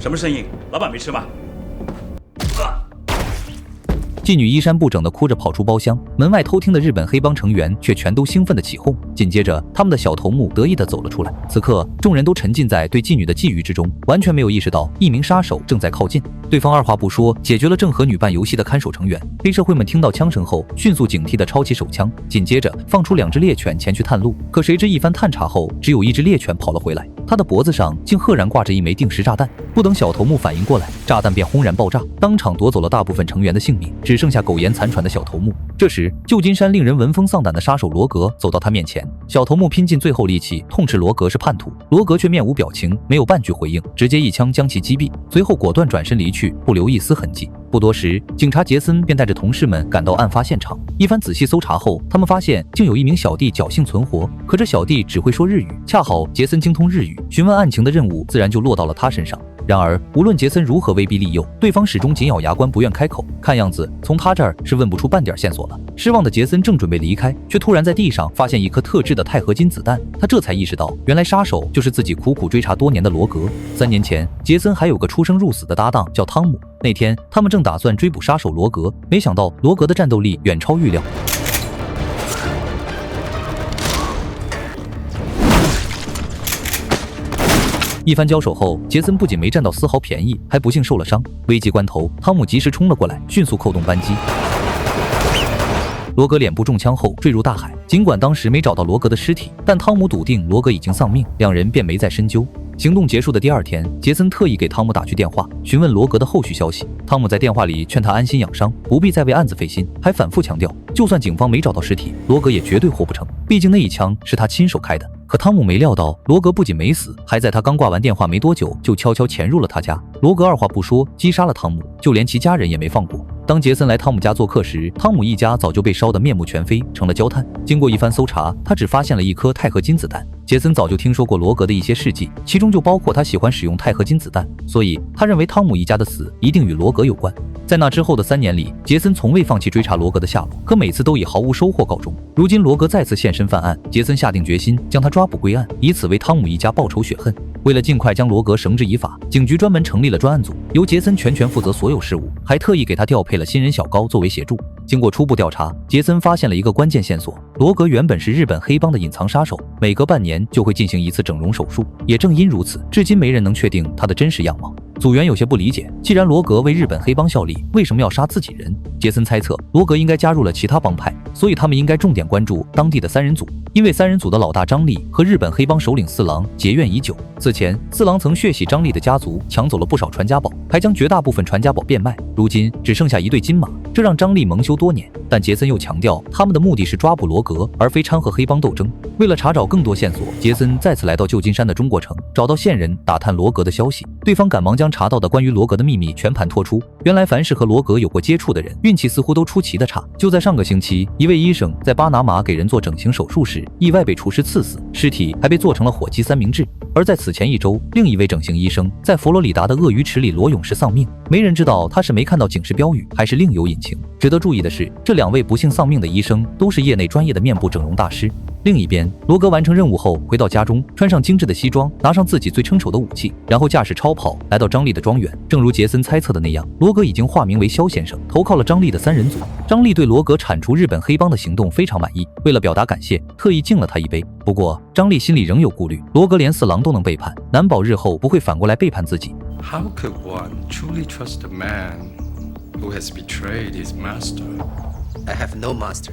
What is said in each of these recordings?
什么声音？老板没吃吗？妓女衣衫不整地哭着跑出包厢，门外偷听的日本黑帮成员却全都兴奋地起哄。紧接着，他们的小头目得意地走了出来。此刻，众人都沉浸在对妓女的觊觎之中，完全没有意识到一名杀手正在靠近。对方二话不说解决了正和女扮游戏的看守成员。黑社会们听到枪声后，迅速警惕地抄起手枪，紧接着放出2只猎犬前去探路。可谁知一番探查后，只有1只猎犬跑了回来，它的脖子上竟赫然挂着一枚定时炸弹。不等小头目反应过来，炸弹便轰然爆炸，当场夺走了大部分成员的性命，只剩下苟延残喘的小头目。这时，旧金山令人闻风丧胆的杀手罗格走到他面前，小头目拼尽最后力气痛斥罗格是叛徒，罗格却面无表情，没有半句回应，直接一枪将其击毙，随后果断转身离去，不留一丝痕迹。不多时，警察杰森便带着同事们赶到案发现场。一番仔细搜查后，他们发现竟有一名小弟侥幸存活，可这小弟只会说日语，恰好杰森精通日语，询问案情的任务自然就落到了他身上。然而，无论杰森如何威逼利诱，对方始终紧咬牙关不愿开口。看样子，从他这儿是问不出半点线索了。失望的杰森正准备离开，却突然在地上发现一颗特制的钛合金子弹。他这才意识到，原来杀手就是自己苦苦追查多年的罗格。3年前，杰森还有个出生入死的搭档叫汤姆。那天，他们正打算追捕杀手罗格，没想到罗格的战斗力远超预料。一番交手后，杰森不仅没占到丝毫便宜，还不幸受了伤。危急关头，汤姆及时冲了过来，迅速扣动扳机。罗格脸部中枪后坠入大海，尽管当时没找到罗格的尸体，但汤姆笃定罗格已经丧命，两人便没再深究。行动结束的第2天，杰森特意给汤姆打去电话，询问罗格的后续消息。汤姆在电话里劝他安心养伤，不必再为案子费心，还反复强调，就算警方没找到尸体，罗格也绝对活不成，毕竟那一枪是他亲手开的。可汤姆没料到，罗格不仅没死，还在他刚挂完电话没多久，就悄悄潜入了他家。罗格二话不说，击杀了汤姆，就连其家人也没放过。当杰森来汤姆家做客时，汤姆一家早就被烧得面目全非，成了焦炭。经过一番搜查，他只发现了一颗钛合金子弹。杰森早就听说过罗格的一些事迹，其中就包括他喜欢使用钛合金子弹，所以他认为汤姆一家的死一定与罗格有关。在那之后的3年里，杰森从未放弃追查罗格的下落，可每次都以毫无收获告终。如今罗格再次现身犯案，杰森下定决心将他抓捕归案，以此为汤姆一家报仇雪恨。为了尽快将罗格绳之以法，警局专门成立了专案组，由杰森全权负责所有事务，还特意给他调配了新人小高作为协助。经过初步调查，杰森发现了一个关键线索：罗格原本是日本黑帮的隐藏杀手，每隔半年就会进行一次整容手术。也正因如此，至今没人能确定他的真实样貌。组员有些不理解，既然罗格为日本黑帮效力，为什么要杀自己人？杰森猜测，罗格应该加入了其他帮派，所以他们应该重点关注当地的3人组，因为3人组的老大张力和日本黑帮首领四郎结怨已久。此前，四郎曾血洗张力的家族，抢走了不少传家宝，还将绝大部分传家宝变卖，如今只剩下1对金马，这让张力蒙羞多年。但杰森又强调，他们的目的是抓捕罗格，而非掺和黑帮斗争。为了查找更多线索，杰森再次来到旧金山的中国城，找到线人打探罗格的消息。对方赶忙将查到的关于罗格的秘密全盘托出。原来凡是和罗格有过接触的人，运气似乎都出奇的差。就在上个星期，一位医生在巴拿马给人做整形手术时，意外被厨师刺死，尸体还被做成了火鸡三明治。而在此前1周，另一位整形医生在佛罗里达的鳄鱼池里裸泳时丧命。没人知道他是没看到警示标语，还是另有隐情。值得注意的是，这2位不幸丧命的医生都是业内专业的面部整容大师。另一边，罗格完成任务后回到家中，穿上精致的西装，拿上自己最称丑的武器，然后驾驶超跑来到张力的庄园。正如杰森猜测的那样，罗格已经化名为肖先生，投靠了张力的3人组。张力对罗格铲除日本黑帮的行动非常满意，为了表达感谢，特意敬了他一杯。不过张力心里仍有顾虑，罗格连四郎都能背叛，难保日后不会反过来背叛自己。 How could one truly trust a man who has betrayed his master? I have no master,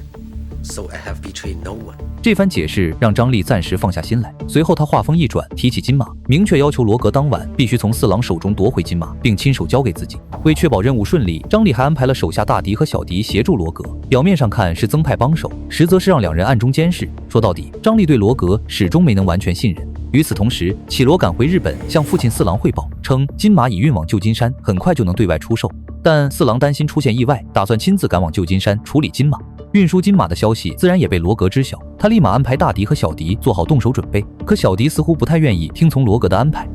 so I have betrayed no one. 这番解释让张力暂时放下心来，随后他话锋一转，提起金马，明确要求罗格当晚必须从四郎手中夺回金马，并亲手交给自己。为确保任务顺利，张力还安排了手下大迪和小迪协助罗格，表面上看是增派帮手，实则是让2人暗中监视。说到底，张力对罗格始终没能完全信任。与此同时，绮罗赶回日本，向父亲四郎汇报，称金马已运往旧金山，很快就能对外出售。但四郎担心出现意外，打算亲自赶往旧金山处理金马。运输金马的消息自然也被罗格知晓，他立马安排大迪和小迪做好动手准备。可小迪似乎不太愿意听从罗格的安排。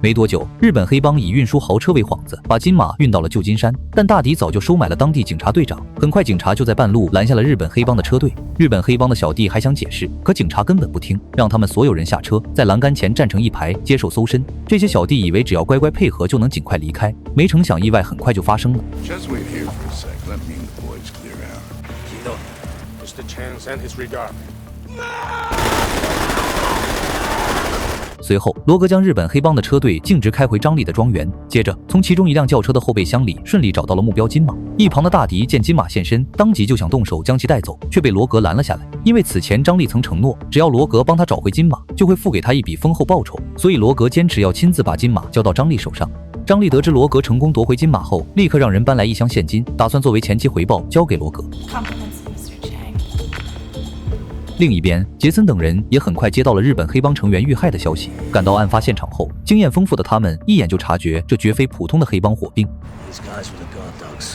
没多久，日本黑帮以运输豪车为幌子，把金马运到了旧金山。但大迪早就收买了当地警察队长，很快警察就在半路拦下了日本黑帮的车队。日本黑帮的小弟还想解释，可警察根本不听，让他们所有人下车，在栏杆前站成一排接受搜身。这些小弟以为只要乖乖配合就能尽快离开，没成想意外很快就发生了。Just wait here for a sec. Let me and the boys clear out. Kido, Mr. Chan sent his regard. 随后，罗格将日本黑帮的车队径直开回张力的庄园，接着从其中一辆轿车的后备箱里顺利找到了目标金马。一旁的大迪见金马现身，当即就想动手将其带走，却被罗格拦了下来。因为此前张力曾承诺，只要罗格帮他找回金马，就会付给他一笔丰厚报酬，所以罗格坚持要亲自把金马交到张力手上。张力得知罗格成功夺回金马后，立刻让人搬来一箱现金，打算作为前期回报交给罗格。另一边，杰森等人也很快接到了日本黑帮成员遇害的消息。赶到案发现场后，经验丰富的他们一眼就察觉这绝非普通的黑帮火并。These guys were the guard dogs.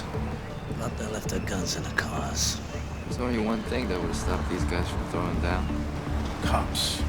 But they left their guns in the cars. There's only one thing that would stop these guys from throwing down. Cops.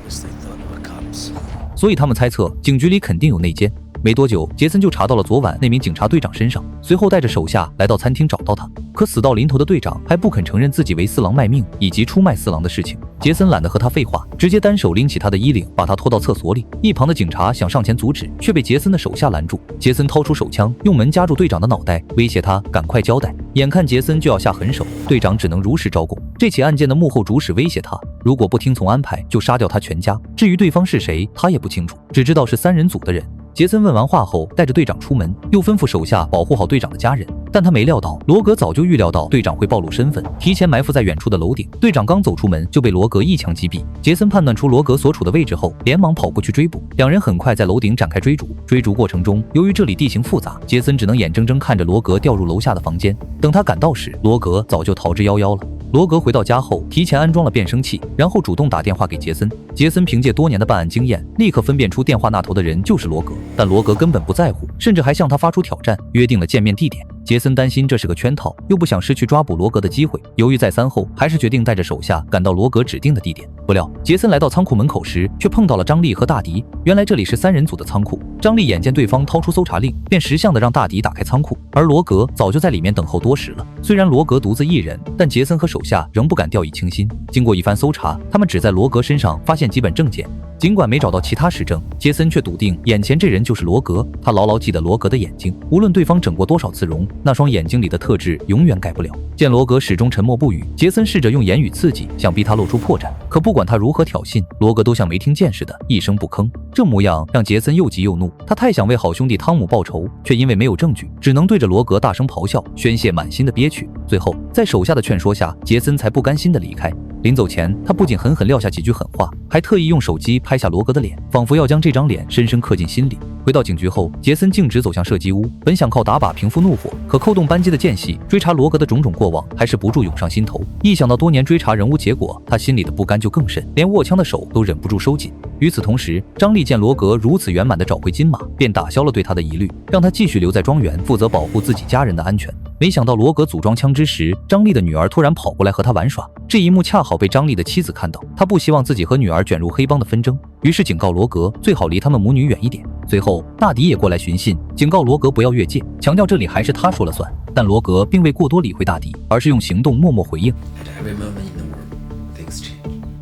Guess they thought they were cops. 所以他们猜测警局里肯定有内奸。没多久，杰森就查到了昨晚那名警察队长身上，随后带着手下来到餐厅找到他。可死到临头的队长还不肯承认自己为四郎卖命以及出卖四郎的事情。杰森懒得和他废话，直接单手拎起他的衣领，把他拖到厕所里。一旁的警察想上前阻止，却被杰森的手下拦住。杰森掏出手枪，用门夹住队长的脑袋，威胁他赶快交代。眼看杰森就要下狠手，队长只能如实招供。这起案件的幕后主使威胁他，如果不听从安排，就杀掉他全家。至于对方是谁，他也不清楚，只知道是三人组的人。杰森问完话后，带着队长出门，又吩咐手下保护好队长的家人。但他没料到，罗格早就预料到队长会暴露身份，提前埋伏在远处的楼顶。队长刚走出门，就被罗格一枪击毙。杰森判断出罗格所处的位置后，连忙跑过去追捕。两人很快在楼顶展开追逐。追逐过程中，由于这里地形复杂，杰森只能眼睁睁看着罗格掉入楼下的房间。等他赶到时，罗格早就逃之夭夭了。罗格回到家后，提前安装了变声器，然后主动打电话给杰森。杰森凭借多年的办案经验，立刻分辨出电话那头的人就是罗格，但罗格根本不在乎，甚至还向他发出挑战，约定了见面地点。杰森担心这是个圈套，又不想失去抓捕罗格的机会，犹豫再三后，还是决定带着手下赶到罗格指定的地点。不料，杰森来到仓库门口时，却碰到了张力和大迪。原来这里是三人组的仓库。张力眼见对方掏出搜查令，便识相的让大迪打开仓库，而罗格早就在里面等候多时了。虽然罗格独自一人，但杰森和手下仍不敢掉以轻心。经过一番搜查，他们只在罗格身上发现几本证件。尽管没找到其他实证，杰森却笃定眼前这人就是罗格。他牢牢记得罗格的眼睛，无论对方整过多少次容，那双眼睛里的特质永远改不了。见罗格始终沉默不语，杰森试着用言语刺激，想逼他露出破绽。可不管他如何挑衅，罗格都像没听见似的，一声不吭。这模样让杰森又急又怒，他太想为好兄弟汤姆报仇，却因为没有证据，只能对着罗格大声咆哮，宣泄满心的憋屈。最后，在手下的劝说下，杰森才不甘心地离开。临走前，他不仅狠狠撂下几句狠话，还特意用手机拍下罗格的脸，仿佛要将这张脸深深刻进心里。回到警局后，杰森径直走向射击屋，本想靠打靶平复怒火，可扣动扳机的间隙，追查罗格的种种过往还是不住涌上心头。一想到多年追查人物结果，他心里的不甘就更甚，连握枪的手都忍不住收紧。与此同时，张力见罗格如此圆满地找回金马，便打消了对他的疑虑，让他继续留在庄园，负责保护自己家人的安全。没想到罗格组装枪之时，张力的女儿突然跑过来和他玩耍，这一幕恰好被张力的妻子看到，他不希望自己和女儿卷入黑帮的纷争，于是警告罗格最好离他们母女远一点。随后，大迪也过来寻衅，警告罗格不要越界，强调这里还是他说了算。但罗格并未过多理会大迪，而是用行动默默回应。 At every moment in the world, things change.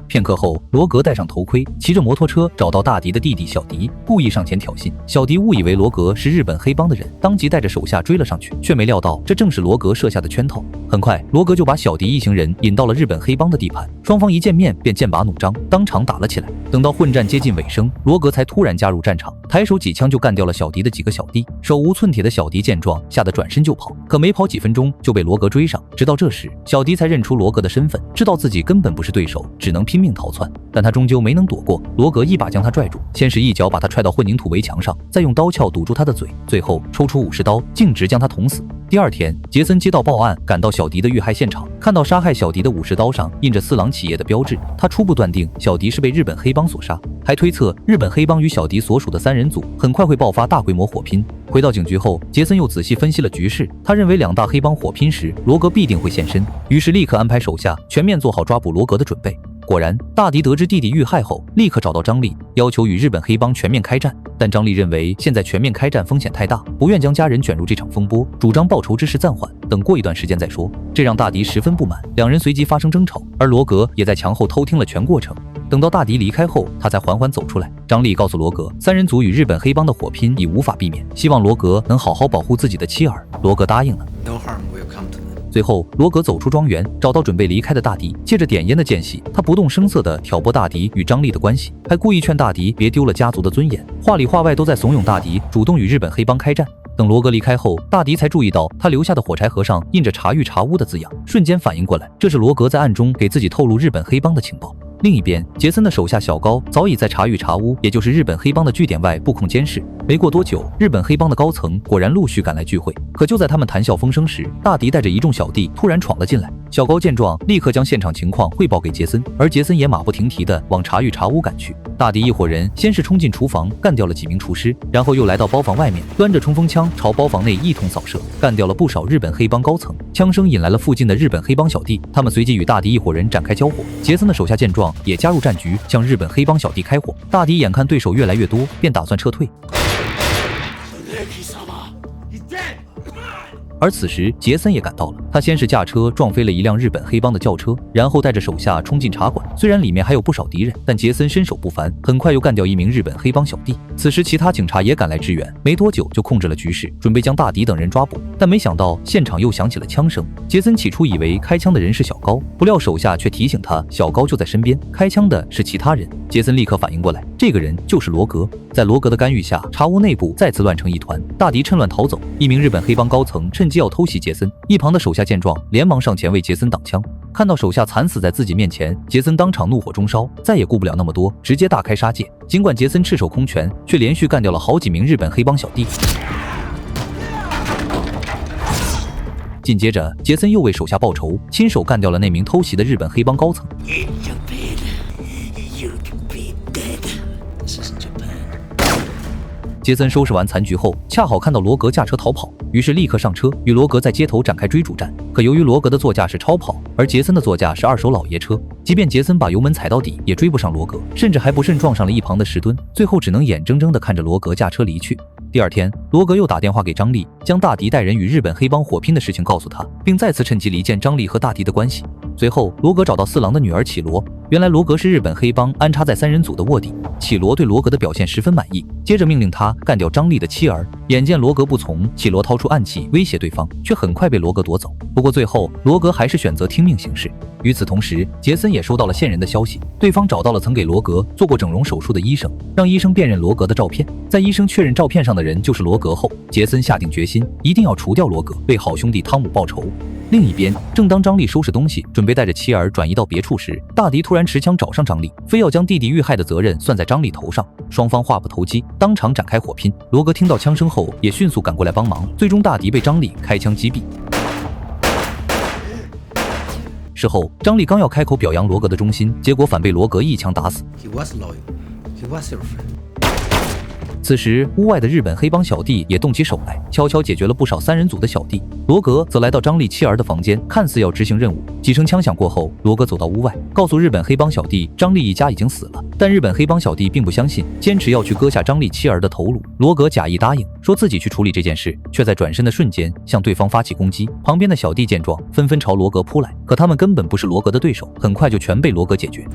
片刻后，罗格戴上头盔，骑着摩托车找到大迪的弟弟小迪，故意上前挑衅。小迪误以为罗格是日本黑帮的人，当即带着手下追了上去，却没料到这正是罗格设下的圈套。很快，罗格就把小迪一行人引到了日本黑帮的地盘，双方一见面便剑拔弩张，当场打了起来。等到混战接近尾声，罗格才突然加入战场，抬手几枪就干掉了小迪的几个小弟。手无寸铁的小迪见状，吓得转身就跑，可没跑几分钟就被罗格追上。直到这时，小迪才认出罗格的身份，知道自己根本不是对手，只能拼命逃窜。但他终究没能躲过，罗格一把将他拽住，先是一脚把他踹到混凝土围墙上，再用刀鞘堵住他的嘴，最后抽出50刀，径直将他捅死。第二天，杰森接到报案，赶到小迪的遇害现场，看到杀害小迪的武士刀上印着四郎企业的标志，他初步断定小迪是被日本黑帮所杀，还推测日本黑帮与小迪所属的三人组很快会爆发大规模火拼。回到警局后，杰森又仔细分析了局势，他认为两大黑帮火拼时，罗格必定会现身，于是立刻安排手下全面做好抓捕罗格的准备。果然，大迪得知弟弟遇害后，立刻找到张力，要求与日本黑帮全面开战。但张力认为现在全面开战风险太大，不愿将家人卷入这场风波，主张报仇之事暂缓，等过一段时间再说。这让大迪十分不满，两人随即发生争吵，而罗格也在墙后偷听了全过程。等到大迪离开后，他才缓缓走出来。张力告诉罗格，三人组与日本黑帮的火拼已无法避免，希望罗格能好好保护自己的妻儿。罗格答应了。 No harm will come to them. 最后，罗格走出庄园，找到准备离开的大迪，借着点烟的间隙，他不动声色地挑拨大迪与张力的关系，还故意劝大迪别丢了家族的尊严，话里话外都在怂恿大迪主动与日本黑帮开战。等罗格离开后，大迪才注意到他留下的火柴盒上印着茶玉茶屋的字样，瞬间反应过来，这是罗格在暗中给自己透露日本黑帮的情报。另一边，杰森的手下小高早已在茶玉茶屋，也就是日本黑帮的据点外布控监视。没过多久，日本黑帮的高层果然陆续赶来聚会。可就在他们谈笑风生时，大迪带着一众小弟突然闯了进来。小高见状，立刻将现场情况汇报给杰森，而杰森也马不停蹄地往茶玉茶屋赶去。大迪一伙人先是冲进厨房，干掉了几名厨师，然后又来到包房外面，端着冲锋枪朝包房内一通扫射，干掉了不少日本黑帮高层。枪声引来了附近的日本黑帮小弟，他们随即与大迪一伙人展开交火。杰森的手下见状，也加入战局，向日本黑帮小弟开火。大迪眼看对手越来越多，便打算撤退。而此时，杰森也赶到了。他先是驾车撞飞了一辆日本黑帮的轿车，然后带着手下冲进茶馆。虽然里面还有不少敌人，但杰森身手不凡，很快又干掉一名日本黑帮小弟。此时，其他警察也赶来支援，没多久就控制了局势，准备将大迪等人抓捕。但没想到现场又响起了枪声。杰森起初以为开枪的人是小高，不料手下却提醒他，小高就在身边，开枪的是其他人。杰森立刻反应过来，这个人就是罗格。在罗格的干预下，茶屋内部再次乱成一团。大迪趁乱逃走，一名日本黑帮高层趁机要偷袭杰森。一旁的手下见状，连忙上前为杰森挡枪。看到手下惨死在自己面前，杰森当场怒火中烧，再也顾不了那么多，直接大开杀戒。尽管杰森赤手空拳，却连续干掉了好几名日本黑帮小弟。紧接着，杰森又为手下报仇，亲手干掉了那名偷袭的日本黑帮高层。杰森收拾完残局后，恰好看到罗格驾车逃跑，于是立刻上车，与罗格在街头展开追逐战。可由于罗格的座驾是超跑，而杰森的座驾是二手老爷车，即便杰森把油门踩到底，也追不上罗格，甚至还不慎撞上了一旁的石墩，最后只能眼睁睁地看着罗格驾车离去。第二天，罗格又打电话给张力，将大迪带人与日本黑帮火拼的事情告诉他，并再次趁机离间张力和大迪的关系。随后，罗格找到四郎的女儿绮罗，原来罗格是日本黑帮安插在三人组的卧底。绮罗对罗格的表现十分满意，接着命令他干掉张力的妻儿。眼见罗格不从，绮罗掏出暗器威胁对方，却很快被罗格夺走。不过最后，罗格还是选择听命行事。与此同时，杰森也收到了线人的消息，对方找到了曾给罗格做过整容手术的医生，让医生辨认罗格的照片。在医生确认照片上的人就是罗格后，杰森下定决心，一定要除掉罗格，为好兄弟汤姆报仇。另一边，正当张力收拾东西，准备带着妻儿转移到别处时，大迪突然持枪找上张力，非要将弟弟遇害的责任算在张力头上。双方话不投机，当场展开火拼。罗格听到枪声后，也迅速赶过来帮忙，最终大迪被张力开枪击毙。事后，张力刚要开口表扬罗格的忠心，结果反被罗格一枪打死。 He was loyal. He was your friend. 此时，屋外的日本黑帮小弟也动起手来，悄悄解决了不少三人组的小弟。罗格则来到张力妻儿的房间，看似要执行任务。几声枪响过后，罗格走到屋外，告诉日本黑帮小弟张力一家已经死了。但日本黑帮小弟并不相信，坚持要去割下张力妻儿的头颅。罗格假意答应，说自己去处理这件事，却在转身的瞬间向对方发起攻击。旁边的小弟见状，纷纷朝罗格扑来，可他们根本不是罗格的对手，很快就全被罗格解决。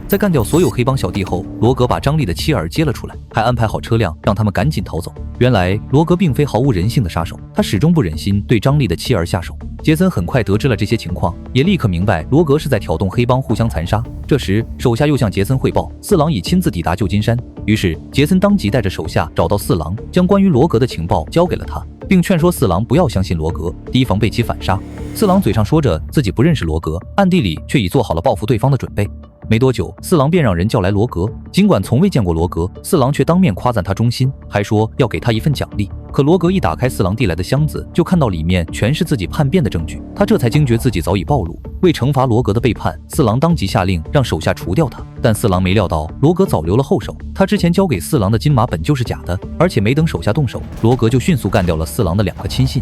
在干掉所有黑帮小弟后，罗格把张力的妻儿接了出来，还安排好车辆让他们赶紧逃走。原来罗格并非毫无人性的杀手，他始终不忍心对张力的妻儿下手。杰森很快得知了这些情况，也立刻明白罗格是在挑动黑帮互相残杀。这时手下又向杰森汇报，四郎已亲自抵达旧金山。于是杰森当即带着手下找到四郎，将关于罗格的情报交给了他，并劝说四郎不要相信罗格，提防被其反杀。四郎嘴上说着自己不认识罗格，暗地里却已做好了报复对方的准备。没多久，四郎便让人叫来罗格。尽管从未见过罗格，四郎却当面夸赞他忠心，还说要给他一份奖励。可罗格一打开四郎递来的箱子，就看到里面全是自己叛变的证据。他这才惊觉自己早已暴露。为惩罚罗格的背叛，四郎当即下令让手下除掉他。但四郎没料到罗格早留了后手，他之前交给四郎的金马本就是假的，而且没等手下动手，罗格就迅速干掉了四郎的2个亲信。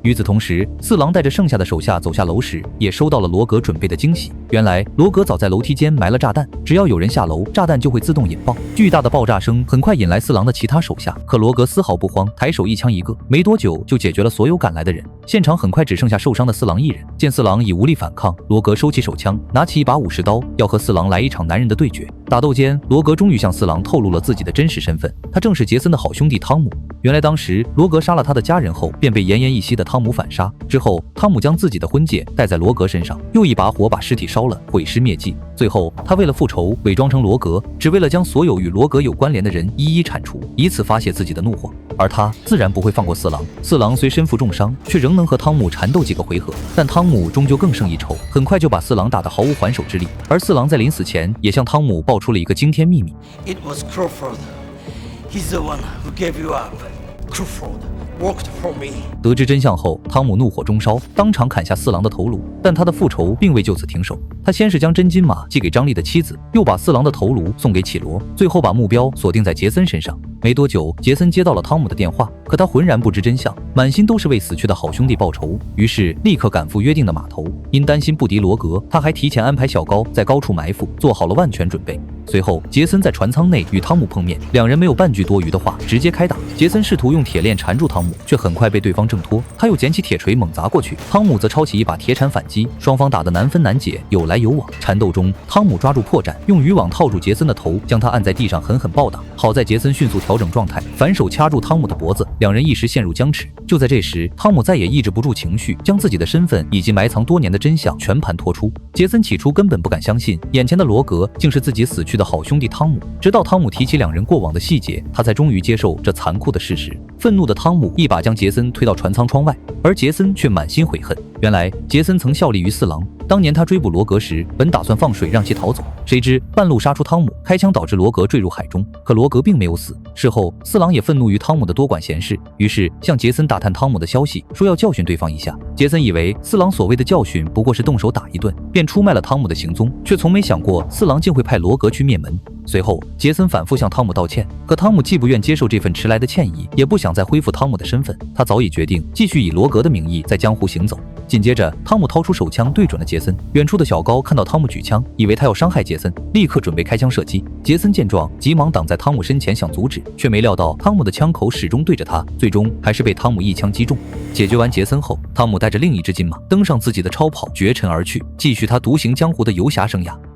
与此同时，四郎带着剩下的手下走下楼时，也收到了罗格准备的惊喜。原来，罗格早在楼梯间埋了炸弹，只要有人下楼，炸弹就会自动引爆。巨大的爆炸声很快引来四郎的其他手下，可罗格丝毫不慌，抬手一枪一个，没多久就解决了所有赶来的人。现场很快只剩下受伤的四郎一人。见四郎已无力反抗，罗格收起手枪，拿起一把武士刀，要和四郎来一场男人的对决。打斗间，罗格终于向四郎透露了自己的真实身份，他正是杰森的好兄弟汤姆。原来当时罗格杀了他的家人后，便被奄奄一息的汤姆反杀。之后，汤姆将自己的婚戒戴在罗格身上，又一把火把尸体烧了，毁尸灭迹。最后，他为了复仇，伪装成罗格，只为了将所有与罗格有关联的人一一铲除，以此发泄自己的怒火。而他自然不会放过四郎。四郎虽身负重伤，却仍能和汤姆缠斗几个回合，但汤姆终究更胜一筹，很快就把四郎打得毫无还手之力。而四郎在临死前也向汤姆爆出了一个惊天秘密。 It was Crawford. He's the one who gave you up. Crawford worked for me. 得知真相后，汤姆怒火中烧，当场砍下四郎的头颅。但他的复仇并未就此停手，他先是将真金马寄给张丽的妻子，又把四郎的头颅送给启罗，最后把目标锁定在杰森身上。没多久，杰森接到了汤姆的电话，可他浑然不知真相，满心都是为死去的好兄弟报仇，于是立刻赶赴约定的码头。因担心不敌罗格，他还提前安排小高在高处埋伏，做好了万全准备。随后，杰森在船舱内与汤姆碰面，两人没有半句多余的话，直接开打。杰森试图用铁链缠住汤姆，却很快被对方挣脱。他又捡起铁锤猛砸过去，汤姆则抄起一把铁铲反击，双方打得难分难解，有来有往。缠斗中，汤姆抓住破绽，用渔网套住杰森的头，将他按在地上狠狠暴打。好在杰森迅速调整状态，反手掐住汤姆的脖子，两人一时陷入僵持。就在这时，汤姆再也抑制不住情绪，将自己的身份以及埋藏多年的真相全盘托出。杰森起初根本不敢相信，眼前的罗格竟是自己死去的好兄弟汤姆。直到汤姆提起两人过往的细节，他才终于接受这残酷的事实。愤怒的汤姆一把将杰森推到船舱窗外，而杰森却满心悔恨。原来杰森曾效力于四郎，当年他追捕罗格时，本打算放水让其逃走，谁知半路杀出汤姆，开枪导致罗格坠入海中。可罗格并没有死。事后，四郎也愤怒于汤姆的多管闲事，于是向杰森打探汤姆的消息，说要教训对方一下。杰森以为四郎所谓的教训不过是动手打一顿，便出卖了汤姆的行踪，却从没想过四郎竟会派罗格去灭门。随后，杰森反复向汤姆道歉，可汤姆既不愿接受这份迟来的歉意，也不想再恢复汤姆的身份。他早已决定继续以罗格的名义在江湖行走。紧接着，汤姆掏出手枪对准了杰森。远处的小高看到汤姆举枪，以为他要伤害杰森，立刻准备开枪射击。杰森见状，急忙挡在汤姆身前想阻止，却没料到汤姆的枪口始终对着他，最终还是被汤姆一枪击中。解决完杰森后，汤姆带着另一只金马登上自己的超跑，绝尘而去，继续他独行江湖的游侠生涯。